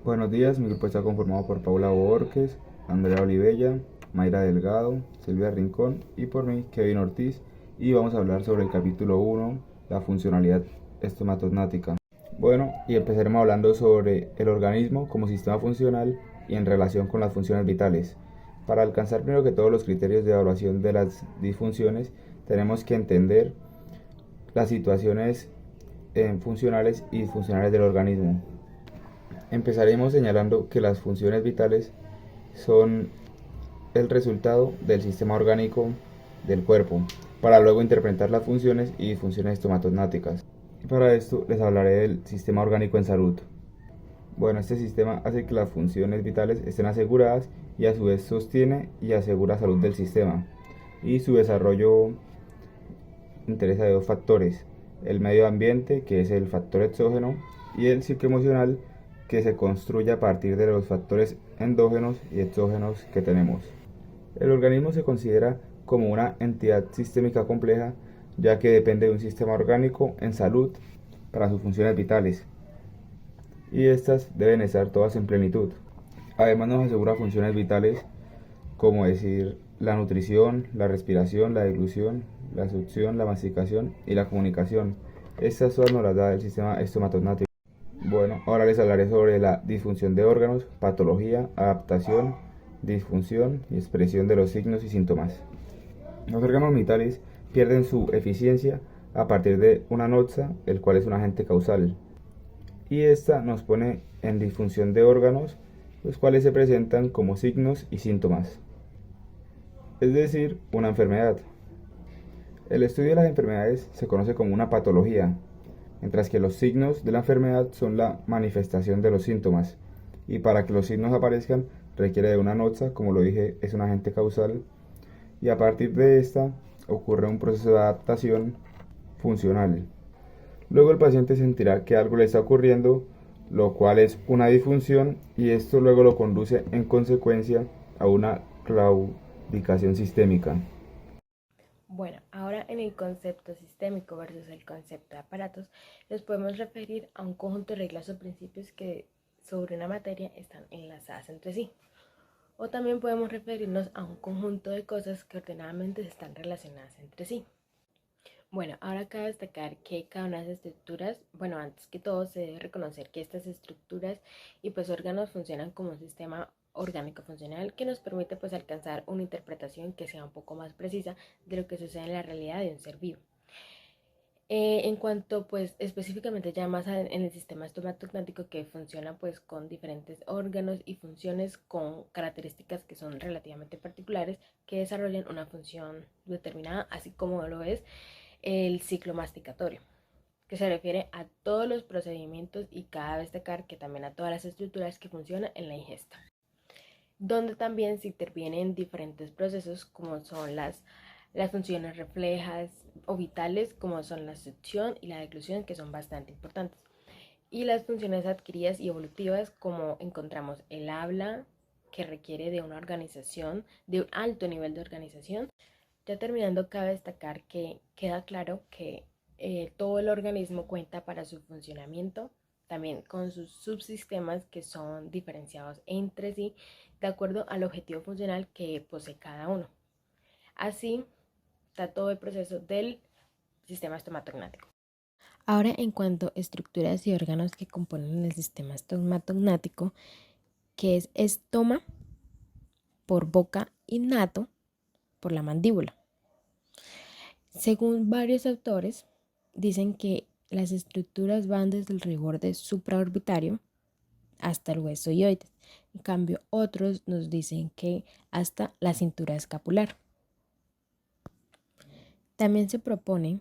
Buenos días, mi grupo está conformado por Paula Borges, Andrea Olivella, Mayra Delgado, Silvia Rincón y por mí, Kevin Ortiz, y vamos a hablar sobre el capítulo 1, la funcionalidad estomatognática. Bueno, y empezaremos hablando sobre el organismo como sistema funcional y en relación con las funciones vitales. Para alcanzar primero que todos los criterios de evaluación de las disfunciones, tenemos que entender las situaciones funcionales y disfuncionales del organismo. Empezaremos señalando que las funciones vitales son el resultado del sistema orgánico del cuerpo, para luego interpretar las funciones y disfunciones estomatognáticas. Para esto les hablaré del sistema orgánico en salud. Bueno, este sistema hace que las funciones vitales estén aseguradas y a su vez sostiene y asegura la salud del sistema. Y su desarrollo interesa de dos factores: el medio ambiente, que es el factor exógeno, y el psicoemocional, que se construye a partir de los factores endógenos y exógenos que tenemos. El organismo se considera como una entidad sistémica compleja, ya que depende de un sistema orgánico en salud para sus funciones vitales, y estas deben estar todas en plenitud. Además nos asegura funciones vitales como decir la nutrición, la respiración, la deglución, la succión, la masticación y la comunicación. Estas todas nos las da el sistema estomatognático. Bueno, ahora les hablaré sobre la disfunción de órganos, patología, adaptación, disfunción y expresión de los signos y síntomas. Los órganos vitales pierden su eficiencia a partir de una noxa, el cual es un agente causal, y esta nos pone en disfunción de órganos, los cuales se presentan como signos y síntomas, es decir, una enfermedad. El estudio de las enfermedades se conoce como una patología, mientras que los signos de la enfermedad son la manifestación de los síntomas, y para que los signos aparezcan requiere de una noxa, como lo dije, es un agente causal, y a partir de esta ocurre un proceso de adaptación funcional. Luego el paciente sentirá que algo le está ocurriendo, lo cual es una disfunción, y esto luego lo conduce en consecuencia a una claudicación sistémica. Bueno, ahora en el concepto sistémico versus el concepto de aparatos, nos podemos referir a un conjunto de reglas o principios que sobre una materia están enlazadas entre sí. O también podemos referirnos a un conjunto de cosas que ordenadamente están relacionadas entre sí. Bueno, ahora cabe destacar que cada una de las estructuras, bueno, antes que todo se debe reconocer que estas estructuras y pues órganos funcionan como un sistema orgánico funcional que nos permite pues alcanzar una interpretación que sea un poco más precisa de lo que sucede en la realidad de un ser vivo. En cuanto pues específicamente ya más en el sistema estomatognático, que funciona pues con diferentes órganos y funciones con características que son relativamente particulares que desarrollan una función determinada, así como lo es el ciclo masticatorio, que se refiere a todos los procedimientos y cabe destacar que también a todas las estructuras que funcionan en la ingesta, donde también se intervienen diferentes procesos como son las funciones reflejas o vitales, como son la succión y la deglución, que son bastante importantes, y las funciones adquiridas y evolutivas, como encontramos el habla, que requiere de una organización, de un alto nivel de organización. Ya terminando, cabe destacar que queda claro que todo el organismo cuenta para su funcionamiento también con sus subsistemas que son diferenciados entre sí de acuerdo al objetivo funcional que posee cada uno. Así está todo el proceso del sistema estomatognático. Ahora, en cuanto a estructuras y órganos que componen el sistema estomatognático, que es estoma por boca y nato por la mandíbula. Según varios autores, dicen que las estructuras van desde el reborde supraorbitario hasta el hueso ioides. En cambio, otros nos dicen que hasta la cintura escapular. También se propone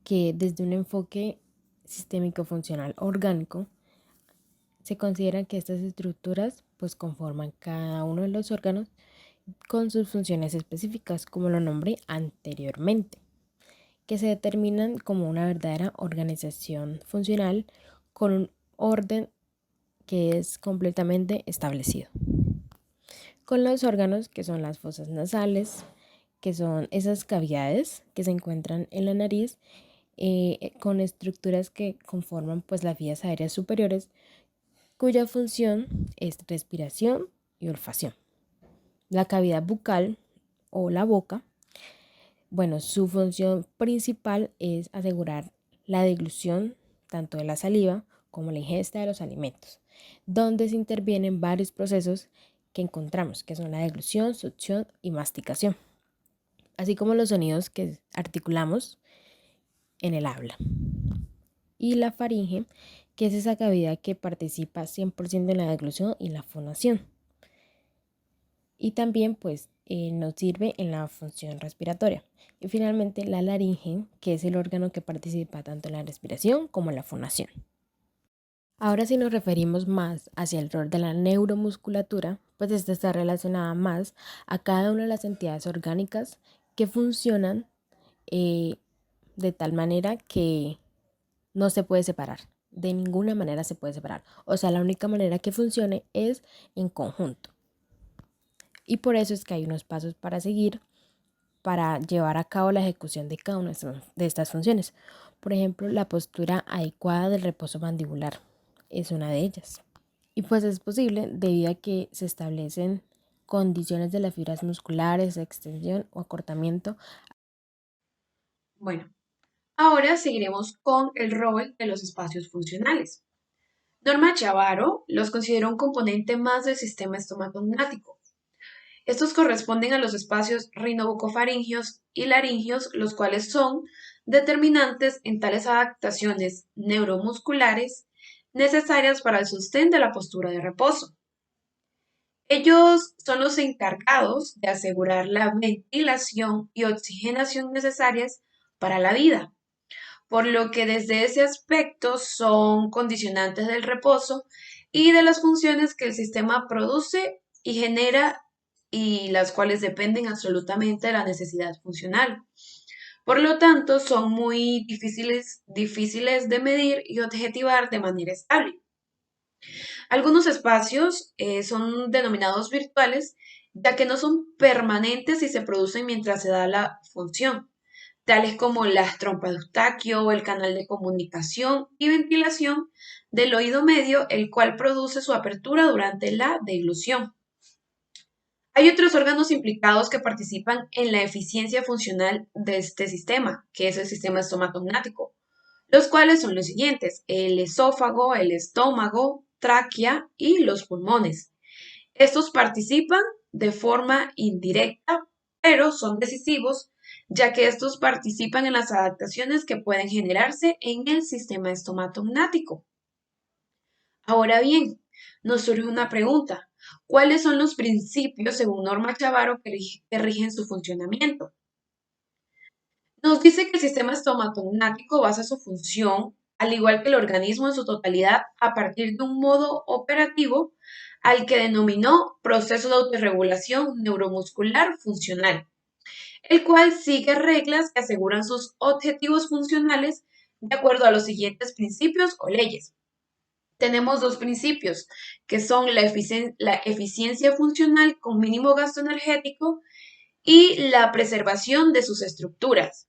que desde un enfoque sistémico funcional orgánico se considera que estas estructuras pues conforman cada uno de los órganos con sus funciones específicas, como lo nombré anteriormente, que se determinan como una verdadera organización funcional con un orden que es completamente establecido. Con los órganos que son las fosas nasales, que son esas cavidades que se encuentran en la nariz, con estructuras que conforman pues las vías aéreas superiores, cuya función es respiración y olfacción. La cavidad bucal o la boca, bueno, su función principal es asegurar la deglución tanto de la saliva como la ingesta de los alimentos, donde se intervienen varios procesos que encontramos, que son la deglución, succión y masticación, así como los sonidos que articulamos en el habla. Y la faringe, que es esa cavidad que participa 100% en la deglución y la fonación. Y también nos sirve en la función respiratoria. Y finalmente la laringe, que es el órgano que participa tanto en la respiración como en la fonación. Ahora si nos referimos más hacia el rol de la neuromusculatura, pues esta está relacionada más a cada una de las entidades orgánicas que funcionan de tal manera que no se puede separar. De ninguna manera se puede separar. O sea, la única manera que funcione es en conjunto. Y por eso es que hay unos pasos para seguir para llevar a cabo la ejecución de cada una de estas funciones. Por ejemplo, la postura adecuada del reposo mandibular es una de ellas. Y pues es posible debido a que se establecen condiciones de las fibras musculares, extensión o acortamiento. Bueno, ahora seguiremos con el rol de los espacios funcionales. Norma Chavarro los considera un componente más del sistema estomatognático. Estos corresponden a los espacios rinobucofaringios y laringios, los cuales son determinantes en tales adaptaciones neuromusculares necesarias para el sostén de la postura de reposo. Ellos son los encargados de asegurar la ventilación y oxigenación necesarias para la vida, por lo que desde ese aspecto son condicionantes del reposo y de las funciones que el sistema produce y genera y las cuales dependen absolutamente de la necesidad funcional. Por lo tanto, son muy difíciles de medir y objetivar de manera estable. Algunos espacios son denominados virtuales, ya que no son permanentes y se producen mientras se da la función, tales como las trompas de Eustaquio, el canal de comunicación y ventilación del oído medio, el cual produce su apertura durante la deglución. Hay otros órganos implicados que participan en la eficiencia funcional de este sistema, que es el sistema estomatognático, los cuales son los siguientes: el esófago, el estómago, tráquea y los pulmones. Estos participan de forma indirecta, pero son decisivos, ya que estos participan en las adaptaciones que pueden generarse en el sistema estomatognático. Ahora bien, nos surge una pregunta: ¿cuáles son los principios, según Norma Chavarro, que rigen su funcionamiento? Nos dice que el sistema estomatognático basa su función, al igual que el organismo en su totalidad, a partir de un modo operativo al que denominó proceso de autorregulación neuromuscular funcional, el cual sigue reglas que aseguran sus objetivos funcionales de acuerdo a los siguientes principios o leyes. Tenemos dos principios, que son la eficiencia funcional con mínimo gasto energético y la preservación de sus estructuras.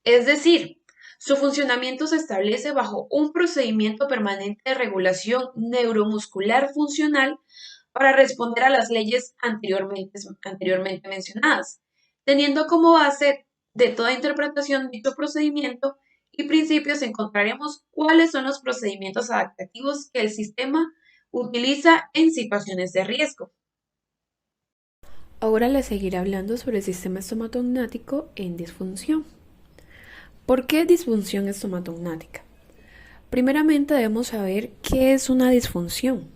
Es decir, su funcionamiento se establece bajo un procedimiento permanente de regulación neuromuscular funcional para responder a las leyes anteriormente mencionadas, teniendo como base de toda interpretación dicho procedimiento y principios encontraremos cuáles son los procedimientos adaptativos que el sistema utiliza en situaciones de riesgo. Ahora les seguiré hablando sobre el sistema estomatognático en disfunción. ¿Por qué disfunción estomatognática? Primeramente debemos saber qué es una disfunción.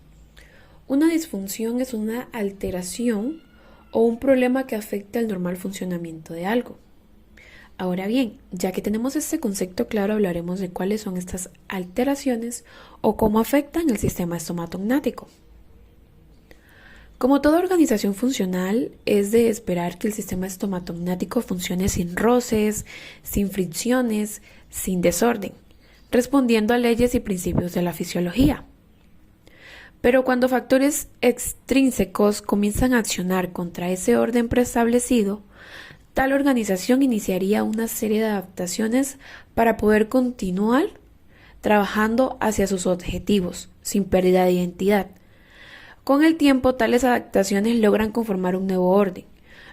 Una disfunción es una alteración o un problema que afecta el normal funcionamiento de algo. Ahora bien, ya que tenemos este concepto claro, hablaremos de cuáles son estas alteraciones o cómo afectan el sistema estomatognático. Como toda organización funcional, es de esperar que el sistema estomatognático funcione sin roces, sin fricciones, sin desorden, respondiendo a leyes y principios de la fisiología. Pero cuando factores extrínsecos comienzan a accionar contra ese orden preestablecido, tal organización iniciaría una serie de adaptaciones para poder continuar trabajando hacia sus objetivos, sin pérdida de identidad. Con el tiempo, tales adaptaciones logran conformar un nuevo orden,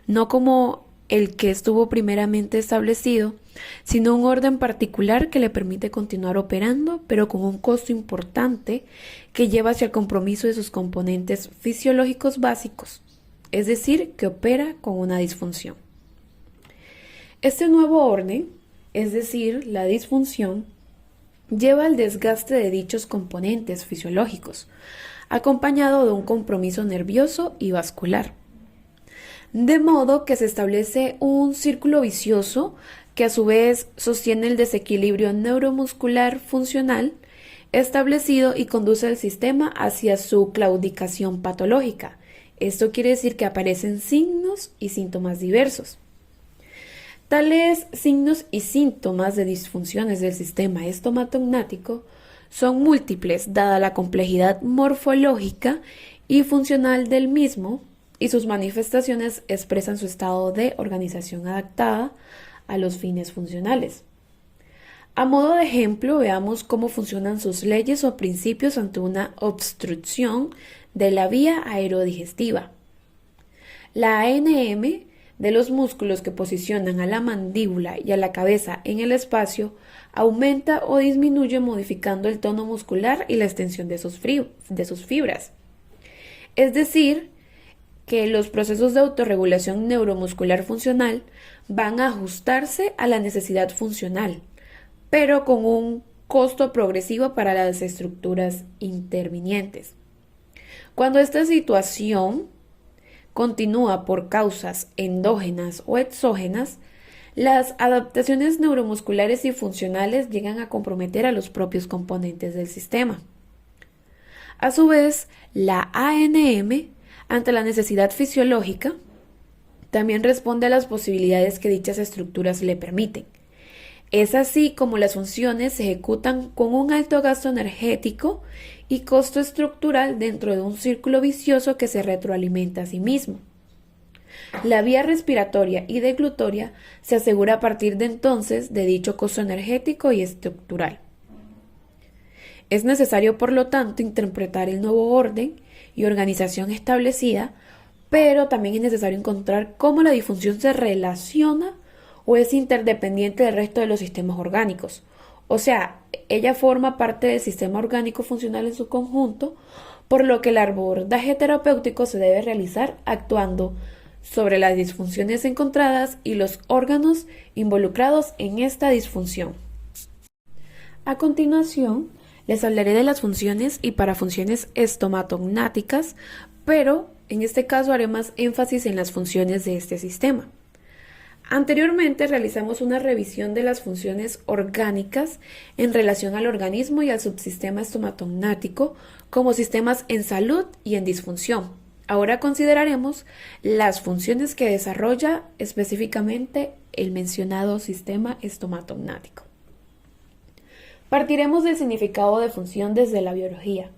no como el que estuvo primeramente establecido, sino un orden particular que le permite continuar operando, pero con un costo importante que lleva hacia el compromiso de sus componentes fisiológicos básicos, es decir, que opera con una disfunción. Este nuevo orden, es decir, la disfunción, lleva al desgaste de dichos componentes fisiológicos, acompañado de un compromiso nervioso y vascular. De modo que se establece un círculo vicioso que a su vez sostiene el desequilibrio neuromuscular funcional establecido y conduce al sistema hacia su claudicación patológica. Esto quiere decir que aparecen signos y síntomas diversos. Tales signos y síntomas de disfunciones del sistema estomatognático son múltiples dada la complejidad morfológica y funcional del mismo, y sus manifestaciones expresan su estado de organización adaptada a los fines funcionales. A modo de ejemplo, veamos cómo funcionan sus leyes o principios ante una obstrucción de la vía aerodigestiva. La ANM de los músculos que posicionan a la mandíbula y a la cabeza en el espacio aumenta o disminuye modificando el tono muscular y la extensión de sus fibras. Es decir, que los procesos de autorregulación neuromuscular funcional van a ajustarse a la necesidad funcional, pero con un costo progresivo para las estructuras intervinientes. Cuando esta situación continúa por causas endógenas o exógenas, las adaptaciones neuromusculares y funcionales llegan a comprometer a los propios componentes del sistema. A su vez, la ANM, ante la necesidad fisiológica, también responde a las posibilidades que dichas estructuras le permiten. Es así como las funciones se ejecutan con un alto gasto energético y costo estructural dentro de un círculo vicioso que se retroalimenta a sí mismo. La vía respiratoria y deglutoria se asegura a partir de entonces de dicho costo energético y estructural. Es necesario, por lo tanto, interpretar el nuevo orden y organización establecida, pero también es necesario encontrar cómo la disfunción se relaciona o es interdependiente del resto de los sistemas orgánicos. O sea, ella forma parte del sistema orgánico funcional en su conjunto, por lo que el abordaje terapéutico se debe realizar actuando sobre las disfunciones encontradas y los órganos involucrados en esta disfunción. A continuación, les hablaré de las funciones y parafunciones estomatognáticas, pero en este caso haré más énfasis en las funciones de este sistema. Anteriormente realizamos una revisión de las funciones orgánicas en relación al organismo y al subsistema estomatognático como sistemas en salud y en disfunción. Ahora consideraremos las funciones que desarrolla específicamente el mencionado sistema estomatognático. Partiremos del significado de función desde la biología.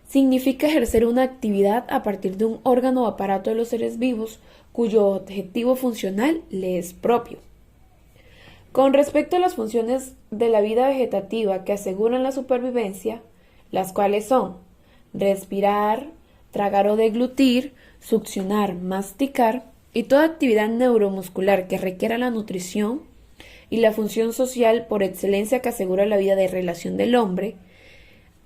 Significa ejercer una actividad a partir de un órgano o aparato de los seres vivos cuyo objetivo funcional le es propio. Con respecto a las funciones de la vida vegetativa que aseguran la supervivencia, las cuales son respirar, tragar o deglutir, succionar, masticar y toda actividad neuromuscular que requiera la nutrición, y la función social por excelencia que asegura la vida de relación del hombre,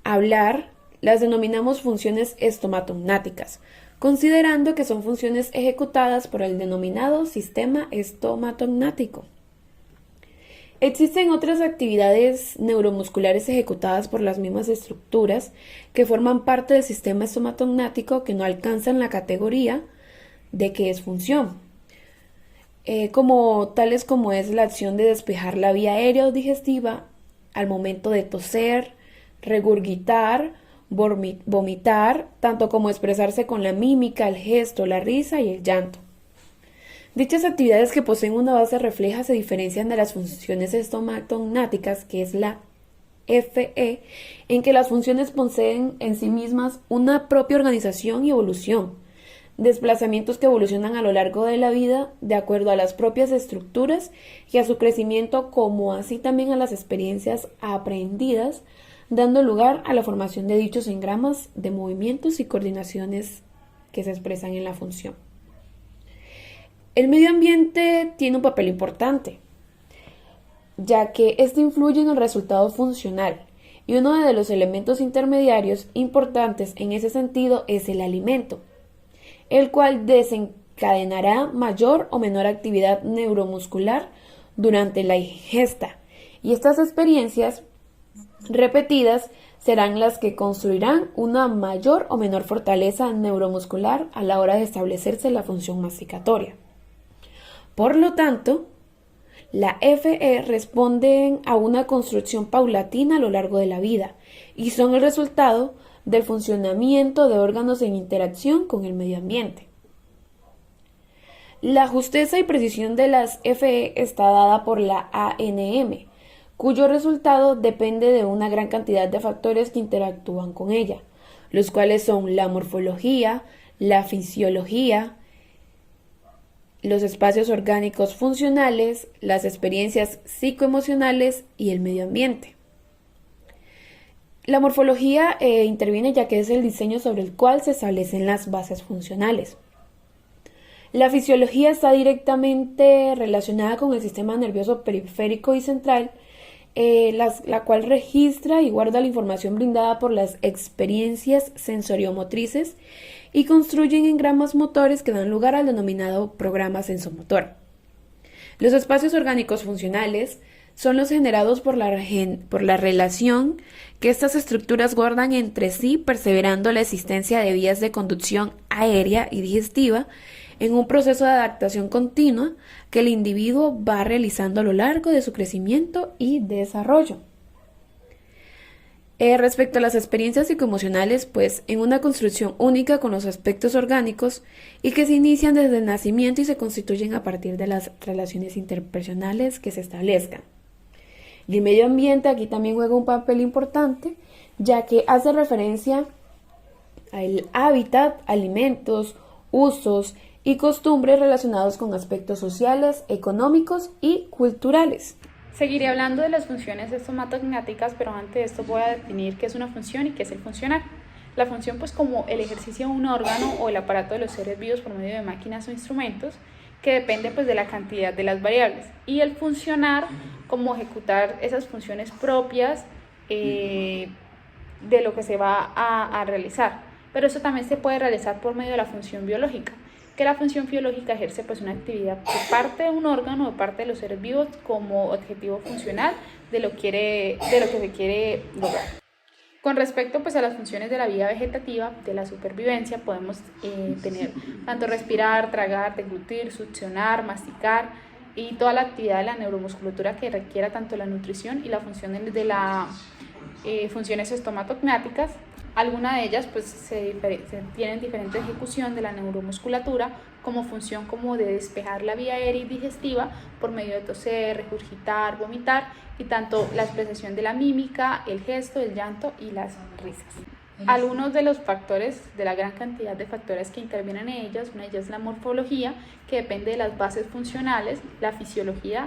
hablar, las denominamos funciones estomatognáticas, considerando que son funciones ejecutadas por el denominado sistema estomatognático. Existen otras actividades neuromusculares ejecutadas por las mismas estructuras que forman parte del sistema estomatognático que no alcanzan la categoría de que es función, tales como es la acción de despejar la vía aérea o digestiva al momento de toser, regurgitar, vomitar, tanto como expresarse con la mímica, el gesto, la risa y el llanto. Dichas actividades que poseen una base refleja se diferencian de las funciones estomatognáticas, que es la FE, en que las funciones poseen en sí mismas una propia organización y evolución, desplazamientos que evolucionan a lo largo de la vida de acuerdo a las propias estructuras y a su crecimiento, como así también a las experiencias aprendidas dando lugar a la formación de dichos engramas de movimientos y coordinaciones que se expresan en la función. El medio ambiente tiene un papel importante, ya que este influye en el resultado funcional, y uno de los elementos intermediarios importantes en ese sentido es el alimento, el cual desencadenará mayor o menor actividad neuromuscular durante la ingesta, y estas experiencias repetidas serán las que construirán una mayor o menor fortaleza neuromuscular a la hora de establecerse la función masticatoria. Por lo tanto, la FE responden a una construcción paulatina a lo largo de la vida y son el resultado del funcionamiento de órganos en interacción con el medio ambiente. La justeza y precisión de las FE está dada por la ANM, cuyo resultado depende de una gran cantidad de factores que interactúan con ella, los cuales son la morfología, la fisiología, los espacios orgánicos funcionales, las experiencias psicoemocionales y el medio ambiente. La morfología interviene ya que es el diseño sobre el cual se establecen las bases funcionales. La fisiología está directamente relacionada con el sistema nervioso periférico y central, la cual registra y guarda la información brindada por las experiencias sensoriomotrices y construyen engramas motores que dan lugar al denominado programa sensomotor. Los espacios orgánicos funcionales son los generados por la relación que estas estructuras guardan entre sí, perseverando la existencia de vías de conducción aérea y digestiva en un proceso de adaptación continua que el individuo va realizando a lo largo de su crecimiento y desarrollo. Respecto a las experiencias psicoemocionales, pues en una construcción única con los aspectos orgánicos y que se inician desde el nacimiento y se constituyen a partir de las relaciones interpersonales que se establezcan. El medio ambiente aquí también juega un papel importante, ya que hace referencia al hábitat, alimentos, usos y costumbres relacionados con aspectos sociales, económicos y culturales. Seguiré hablando de las funciones estomatognáticas, pero antes de esto voy a definir qué es una función y qué es el funcionar. La función, pues, como el ejercicio de un órgano o el aparato de los seres vivos por medio de máquinas o instrumentos, que depende, pues, de la cantidad de las variables. Y el funcionar, como ejecutar esas funciones propias de lo que se va a realizar. Pero eso también se puede realizar por medio de la función biológica, que la función biológica ejerce, pues, una actividad de parte de un órgano o de parte de los seres vivos como objetivo funcional de lo que se quiere lograr. Con respecto, pues, a las funciones de la vida vegetativa, de la supervivencia, podemos tener tanto respirar, tragar, deglutir, succionar, masticar y toda la actividad de la neuromusculatura que requiera tanto la nutrición y la función de las funciones estomatognáticas. Algunas de ellas, pues, tienen diferente ejecución de la neuromusculatura como función como de despejar la vía aérea y digestiva por medio de toser, regurgitar, vomitar, y tanto la expresión de la mímica, el gesto, el llanto y las risas. Algunos de los factores, de la gran cantidad de factores que intervienen en ellas, una de ellas es la morfología, que depende de las bases funcionales, la fisiología,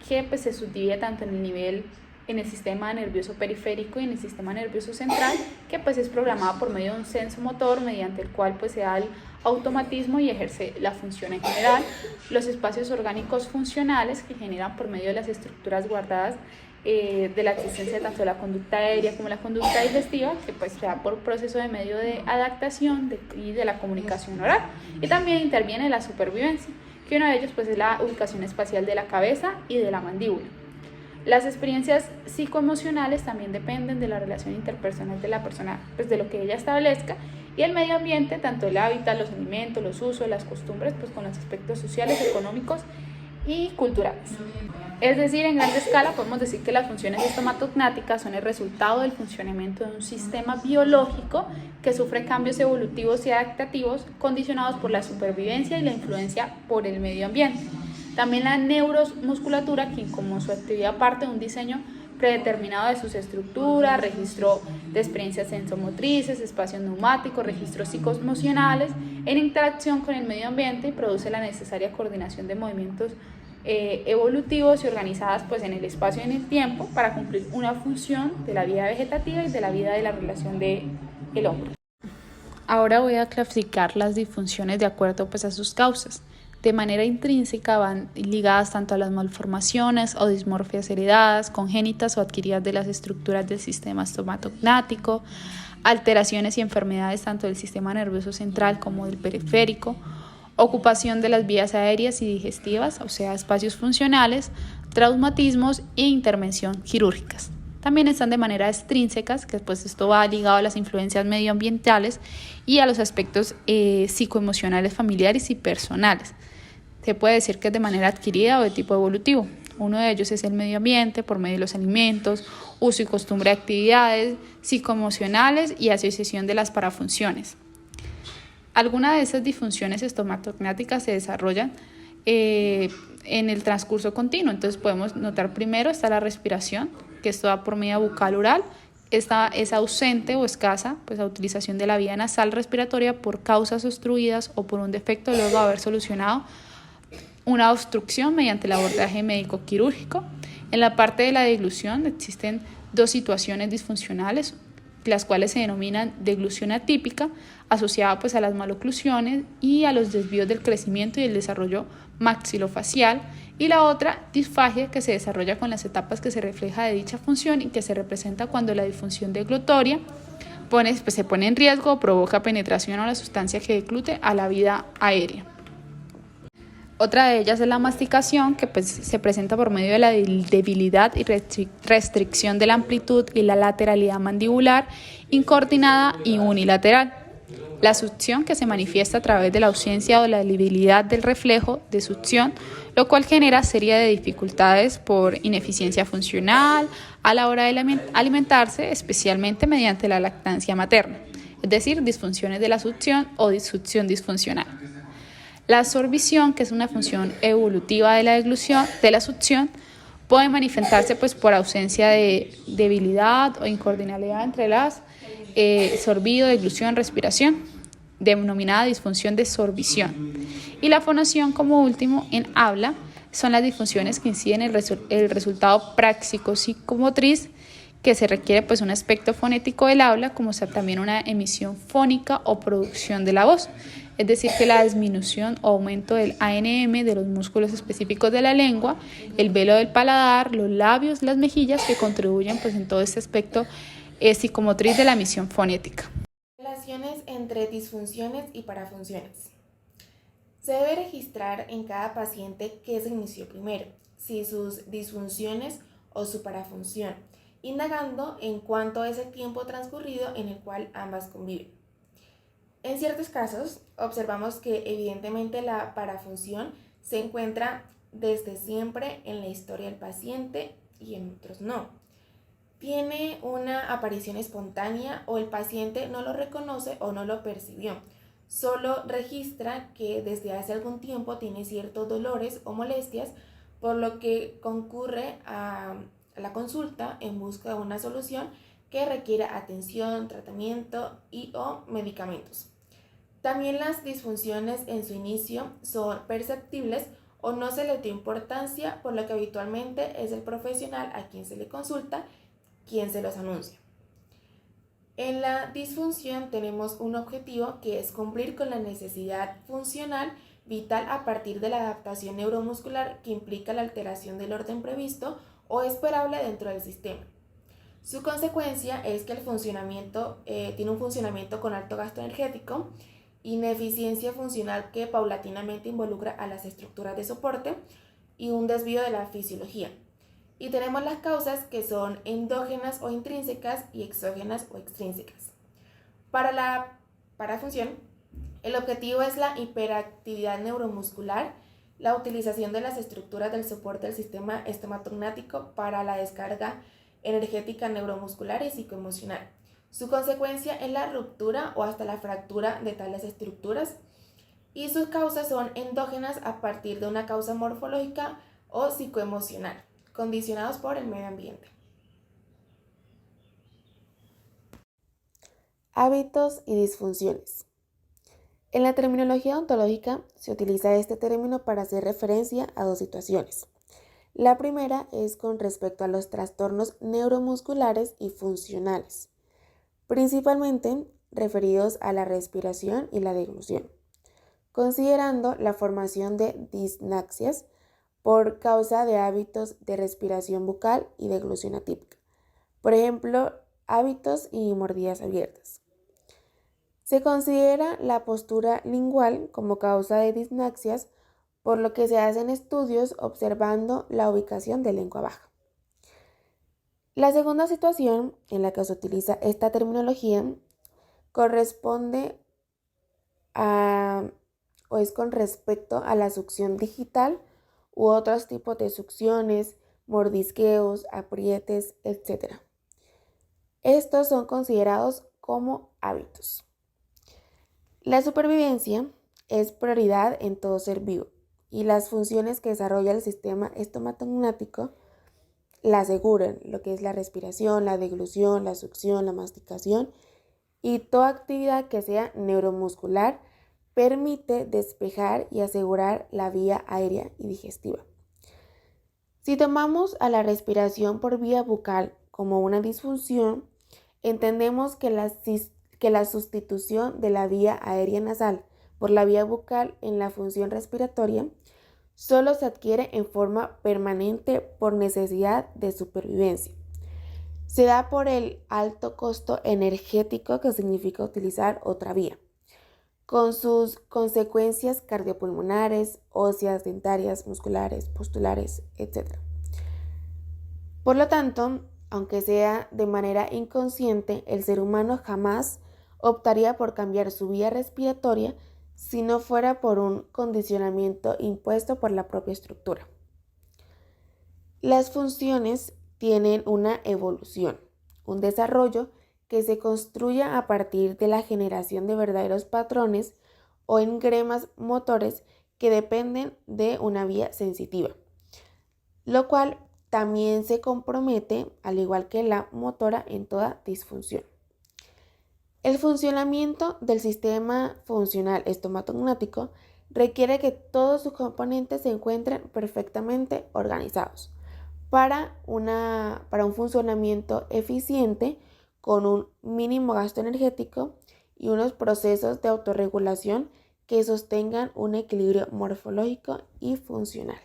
que, pues, se subdivide tanto en el sistema nervioso periférico y en el sistema nervioso central, que, pues, es programada por medio de un senso motor mediante el cual, pues, se da el automatismo y ejerce la función en general. Los espacios orgánicos funcionales, que generan por medio de las estructuras guardadas de la existencia tanto de la conducta aérea como la conducta digestiva, que, pues, se da por proceso de medio de adaptación y de la comunicación oral. Y también interviene la supervivencia, que uno de ellos, pues, es la ubicación espacial de la cabeza y de la mandíbula. Las experiencias psicoemocionales también dependen de la relación interpersonal de la persona, pues, de lo que ella establezca, y el medio ambiente, tanto el hábitat, los alimentos, los usos, las costumbres, pues, con los aspectos sociales, económicos y culturales. Es decir, en gran escala podemos decir que las funciones estomatognáticas son el resultado del funcionamiento de un sistema biológico que sufre cambios evolutivos y adaptativos condicionados por la supervivencia y la influencia por el medio ambiente. También la neuromusculatura, que como su actividad parte de un diseño predeterminado de sus estructuras, registro de experiencias sensomotrices, espacios neumáticos, registros psicoemocionales, en interacción con el medio ambiente, y produce la necesaria coordinación de movimientos evolutivos y organizadas pues en el espacio y en el tiempo para cumplir una función de la vida vegetativa y de la vida de la relación del hombre. Ahora voy a clasificar las disfunciones de acuerdo pues a sus causas. De manera intrínseca van ligadas tanto a las malformaciones o dismorfias heredadas, congénitas o adquiridas de las estructuras del sistema estomatognático, alteraciones y enfermedades tanto del sistema nervioso central como del periférico, ocupación de las vías aéreas y digestivas, o sea, espacios funcionales, traumatismos e intervención quirúrgicas. También están de manera extrínsecas, que pues esto va ligado a las influencias medioambientales y a los aspectos psicoemocionales, familiares y personales. Se puede decir que es de manera adquirida o de tipo evolutivo. Uno de ellos es el medio ambiente por medio de los alimentos, uso y costumbre de actividades psicoemocionales y asociación de las parafunciones. Algunas de esas disfunciones estomatognáticas se desarrollan en el transcurso continuo. Entonces podemos notar primero está la respiración, que esto va por medio bucal oral. Esta es ausente o escasa, pues la utilización de la vía nasal respiratoria por causas obstruidas o por un defecto luego de haber solucionado una obstrucción mediante el abordaje médico quirúrgico. En la parte de la deglución existen dos situaciones disfuncionales, las cuales se denominan deglución atípica, asociada pues a las maloclusiones y a los desvíos del crecimiento y el desarrollo maxilofacial, y la otra, disfagia, que se desarrolla con las etapas que se refleja de dicha función y que se representa cuando la disfunción deglutoria se pone en riesgo o provoca penetración a la sustancia que deglute a la vía aérea. Otra de ellas es la masticación, que pues se presenta por medio de la debilidad y restricción de la amplitud y la lateralidad mandibular, incoordinada y unilateral. La succión, que se manifiesta a través de la ausencia o la debilidad del reflejo de succión, lo cual genera serie de dificultades por ineficiencia funcional a la hora de alimentarse, especialmente mediante la lactancia materna, es decir, disfunciones de la succión o disfunción disfuncional. La sorbición, que es una función evolutiva de la succión, puede manifestarse pues, por ausencia de debilidad o incoordinabilidad entre las sorbido, deglución, respiración, denominada disfunción de sorbición. Y la fonación, como último, en habla, son las disfunciones que inciden en el resultado práctico-psicomotriz, que se requiere pues, un aspecto fonético del habla, como también una emisión fónica o producción de la voz. Es decir, que la disminución o aumento del ANM de los músculos específicos de la lengua, el velo del paladar, los labios, las mejillas, que contribuyen pues, en todo este aspecto psicomotriz de la emisión fonética. Relaciones entre disfunciones y parafunciones. Se debe registrar en cada paciente qué se inició primero, si sus disfunciones o su parafunción, indagando en cuánto es el tiempo transcurrido en el cual ambas conviven. En ciertos casos, observamos que evidentemente la parafunción se encuentra desde siempre en la historia del paciente y en otros no. Tiene una aparición espontánea o el paciente no lo reconoce o no lo percibió. Solo registra que desde hace algún tiempo tiene ciertos dolores o molestias, por lo que concurre a la consulta en busca de una solución que requiera atención, tratamiento y o medicamentos. También las disfunciones en su inicio son perceptibles o no se le dio importancia, por lo que habitualmente es el profesional a quien se le consulta quien se los anuncia. En la disfunción tenemos un objetivo que es cumplir con la necesidad funcional vital a partir de la adaptación neuromuscular que implica la alteración del orden previsto o esperable dentro del sistema. Su consecuencia es que el funcionamiento tiene un funcionamiento con alto gasto energético, ineficiencia funcional que paulatinamente involucra a las estructuras de soporte y un desvío de la fisiología. Y tenemos las causas que son endógenas o intrínsecas y exógenas o extrínsecas. Para la parafunción, el objetivo es la hiperactividad neuromuscular, la utilización de las estructuras del soporte del sistema estomatognático para la descarga energética neuromuscular y psicoemocional. Su consecuencia es la ruptura o hasta la fractura de tales estructuras, y sus causas son endógenas a partir de una causa morfológica o psicoemocional, condicionados por el medio ambiente. Hábitos y disfunciones. En la terminología ontológica se utiliza este término para hacer referencia a dos situaciones. La primera es con respecto a los trastornos neuromusculares y funcionales, principalmente referidos a la respiración y la deglución, considerando la formación de disnaxias por causa de hábitos de respiración bucal y deglución atípica, por ejemplo, hábitos y mordidas abiertas. Se considera la postura lingual como causa de disnaxias, por lo que se hacen estudios observando la ubicación de lengua baja. La segunda situación en la que se utiliza esta terminología corresponde o es con respecto a la succión digital u otros tipos de succiones, mordisqueos, aprietes, etc. Estos son considerados como hábitos. La supervivencia es prioridad en todo ser vivo y las funciones que desarrolla el sistema estomatognático la aseguran, lo que es la respiración, la deglución, la succión, la masticación y toda actividad que sea neuromuscular permite despejar y asegurar la vía aérea y digestiva. Si tomamos a la respiración por vía bucal como una disfunción, entendemos que la sustitución de la vía aérea nasal por la vía bucal en la función respiratoria solo se adquiere en forma permanente por necesidad de supervivencia. Se da por el alto costo energético que significa utilizar otra vía, con sus consecuencias cardiopulmonares, óseas, dentarias, musculares, postulares, etc. Por lo tanto, aunque sea de manera inconsciente, el ser humano jamás optaría por cambiar su vía respiratoria si no fuera por un condicionamiento impuesto por la propia estructura. Las funciones tienen una evolución, un desarrollo que se construye a partir de la generación de verdaderos patrones o engremas motores que dependen de una vía sensitiva, lo cual también se compromete, al igual que la motora, en toda disfunción. El funcionamiento del sistema funcional estomatognático requiere que todos sus componentes se encuentren perfectamente organizados para un funcionamiento eficiente con un mínimo gasto energético y unos procesos de autorregulación que sostengan un equilibrio morfológico y funcional.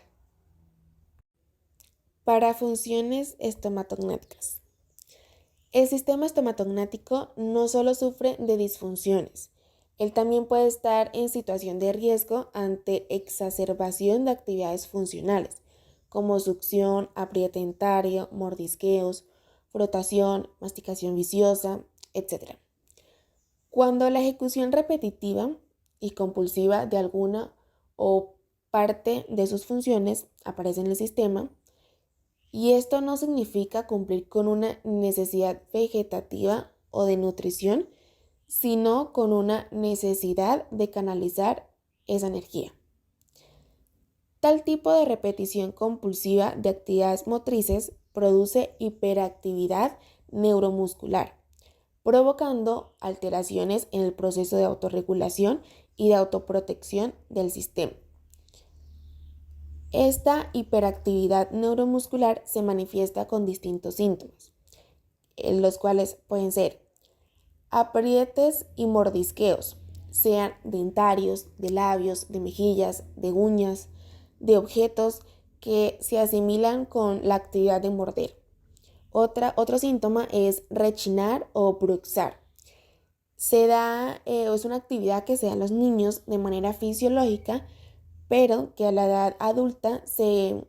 Para funciones estomatognáticas. El sistema estomatognático no solo sufre de disfunciones, él también puede estar en situación de riesgo ante exacerbación de actividades funcionales, como succión, apriete dentario, mordisqueos, frotación, masticación viciosa, etc. Cuando la ejecución repetitiva y compulsiva de alguna o parte de sus funciones aparece en el sistema, y esto no significa cumplir con una necesidad vegetativa o de nutrición, sino con una necesidad de canalizar esa energía. Tal tipo de repetición compulsiva de actividades motrices produce hiperactividad neuromuscular, provocando alteraciones en el proceso de autorregulación y de autoprotección del sistema. Esta hiperactividad neuromuscular se manifiesta con distintos síntomas, los cuales pueden ser aprietes y mordisqueos, sean dentarios, de labios, de mejillas, de uñas, de objetos que se asimilan con la actividad de morder. Otro síntoma es rechinar o bruxar. Es una actividad que se da en los niños de manera fisiológica, pero que a la edad adulta se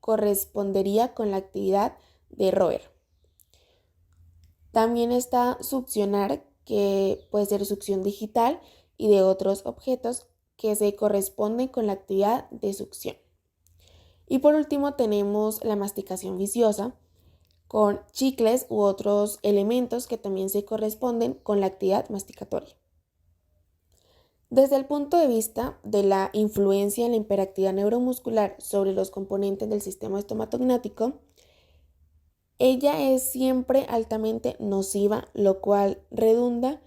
correspondería con la actividad de roer. También está succionar, que puede ser succión digital y de otros objetos que se corresponden con la actividad de succión. Y por último tenemos la masticación viciosa, con chicles u otros elementos que también se corresponden con la actividad masticatoria. Desde el punto de vista de la influencia en la hiperactividad neuromuscular sobre los componentes del sistema estomatognático, ella es siempre altamente nociva, lo cual redunda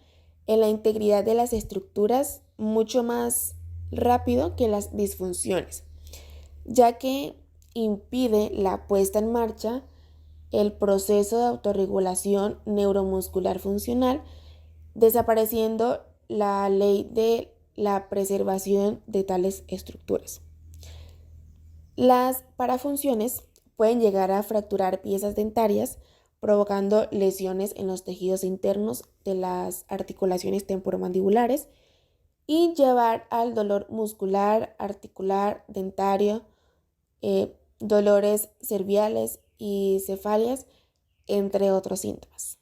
en la integridad de las estructuras mucho más rápido que las disfunciones, ya que impide la puesta en marcha el proceso de autorregulación neuromuscular funcional, desapareciendo la ley de la preservación de tales estructuras. Las parafunciones pueden llegar a fracturar piezas dentarias, provocando lesiones en los tejidos internos de las articulaciones temporomandibulares y llevar al dolor muscular, articular, dentario, dolores cervicales y cefalias, entre otros síntomas.